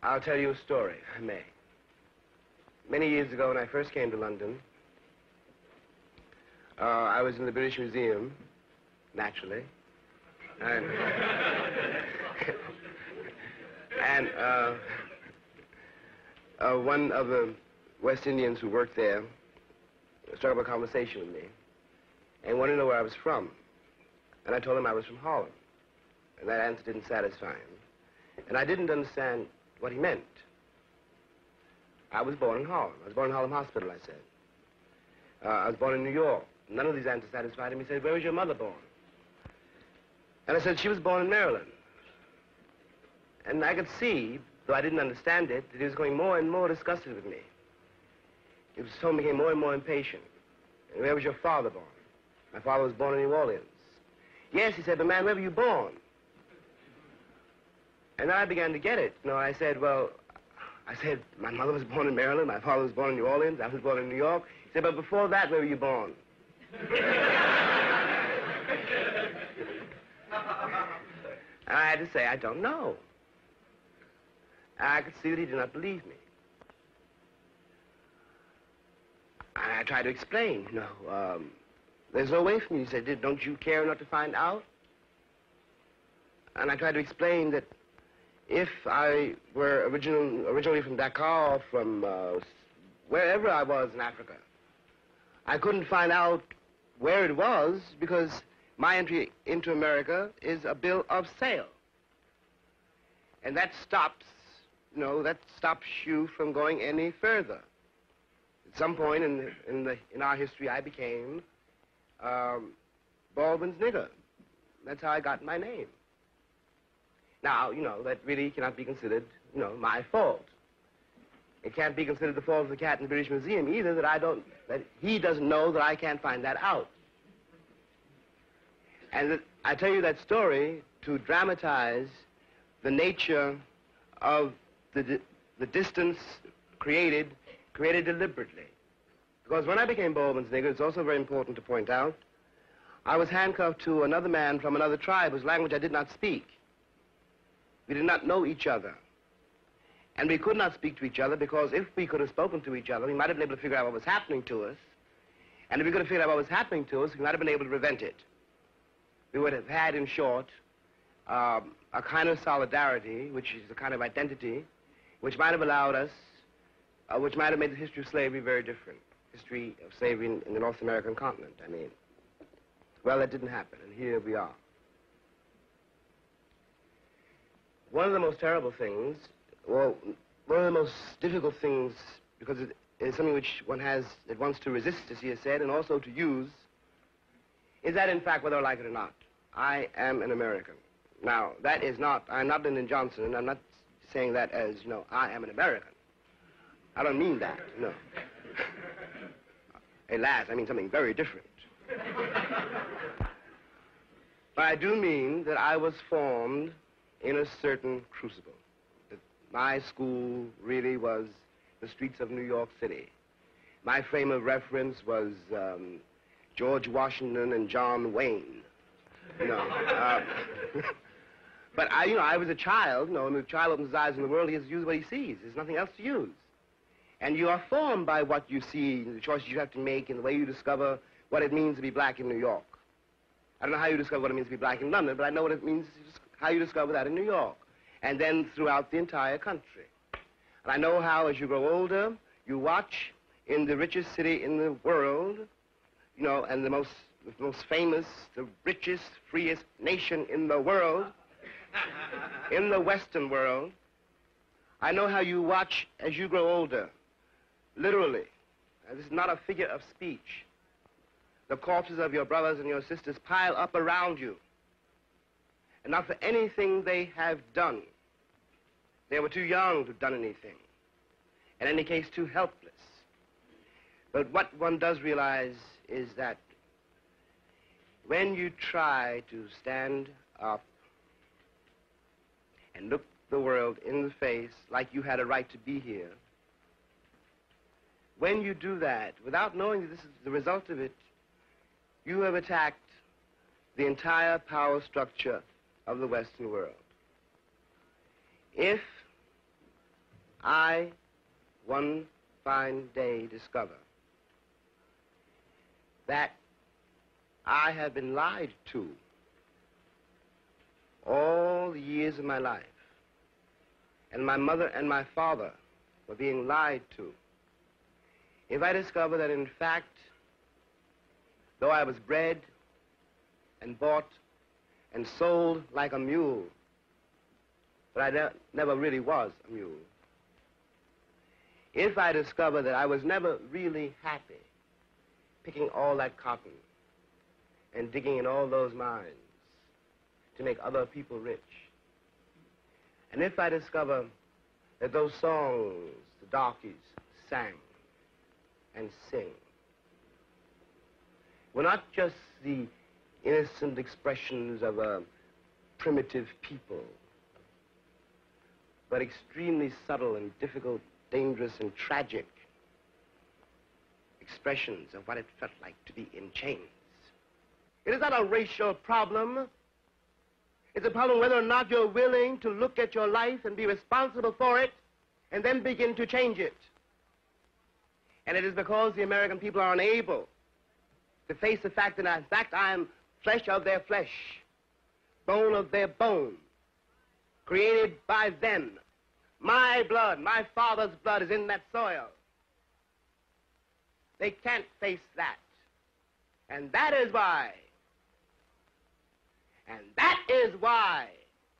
I'll tell you a story, if I may. Many years ago, when I first came to London, I was in the British Museum, naturally, and, one of the West Indians who worked there struck up a conversation with me and wanted to know where I was from. And I told him I was from Harlem. And that answer didn't satisfy him. And I didn't understand what he meant. I was born in Harlem. I was born in Harlem Hospital, I said. I was born in New York. None of these answers satisfied him. He said, where was your mother born? And I said, she was born in Maryland. And I could see, though I didn't understand it, that he was going more and more disgusted with me. His tone became more and more impatient. And where was your father born? My father was born in New Orleans. Yes, he said, but man, where were you born? And then I began to get it. You know, I said, well, my mother was born in Maryland, my father was born in New Orleans, I was born in New York. He said, but before that, where were you born? And I had to say, I don't know. And I could see that he did not believe me. And I tried to explain, you know, there's no way for me. He said, don't you care enough to find out? And I tried to explain that if I were originally from Dakar or from wherever I was in Africa, I couldn't find out where it was because my entry into America is a bill of sale. And that stops, you know, that stops you from going any further. At some point in our history, I became Baldwin's nigger. That's how I got my name. Now, you know, that really cannot be considered, you know, my fault. It can't be considered the fault of the cat in the British Museum either, that he doesn't know that I can't find that out. And I tell you that story to dramatize the nature of the distance created deliberately. Because when I became Baldwin's nigger, it's also very important to point out, I was handcuffed to another man from another tribe whose language I did not speak. We did not know each other. And we could not speak to each other because if we could have spoken to each other, we might have been able to figure out what was happening to us. And if we could have figured out what was happening to us, we might have been able to prevent it. We would have had, in short, a kind of solidarity, which is a kind of identity, which might have allowed us, which might have made the history of slavery very different. History of slavery in the North American continent, I mean. Well, that didn't happen, and here we are. One of the most terrible things, well, one of the most difficult things, because it is something which one has at once to resist, as he has said, and also to use, is that, in fact, whether I like it or not, I am an American. Now, that is not, I'm not Lyndon Johnson, and I'm not saying that as, you know, I am an American. I don't mean that, no. Alas, I mean something very different. But I do mean that I was formed in a certain crucible. That my school really was the streets of New York City. My frame of reference was George Washington and John Wayne. You know, but I was a child, you know, and the child opens his eyes in the world, he has to use what he sees. There's nothing else to use. And you are formed by what you see, the choices you have to make, and the way you discover what it means to be black in New York. I don't know how you discover what it means to be black in London, but I know what it means, how you discover that in New York, and then throughout the entire country. And I know how, as you grow older, you watch in the richest city in the world, you know, and the most famous, the richest, freest nation in the world, in the Western world. I know how you watch as you grow older, literally. And this is not a figure of speech. The corpses of your brothers and your sisters pile up around you. And not for anything they have done. They were too young to have done anything. In any case, too helpless. But what one does realize is that when you try to stand up and look the world in the face like you had a right to be here, when you do that, without knowing that this is the result of it, you have attacked the entire power structure of the Western world. If I, one fine day, discover that I have been lied to all the years of my life. And my mother and my father were being lied to. If I discover that, in fact, though I was bred and bought and sold like a mule, but I never really was a mule. If I discover that I was never really happy picking all that cotton and digging in all those mines to make other people rich, and if I discover that those songs the darkies sang and sing were not just the innocent expressions of a primitive people, but extremely subtle and difficult, dangerous and tragic expressions of what it felt like to be in chains. It is not a racial problem. It's a problem whether or not you're willing to look at your life and be responsible for it and then begin to change it. And it is because the American people are unable to face the fact that, in fact, I am flesh of their flesh, bone of their bone, created by them. My blood, my father's blood is in that soil. They can't face that. And that is why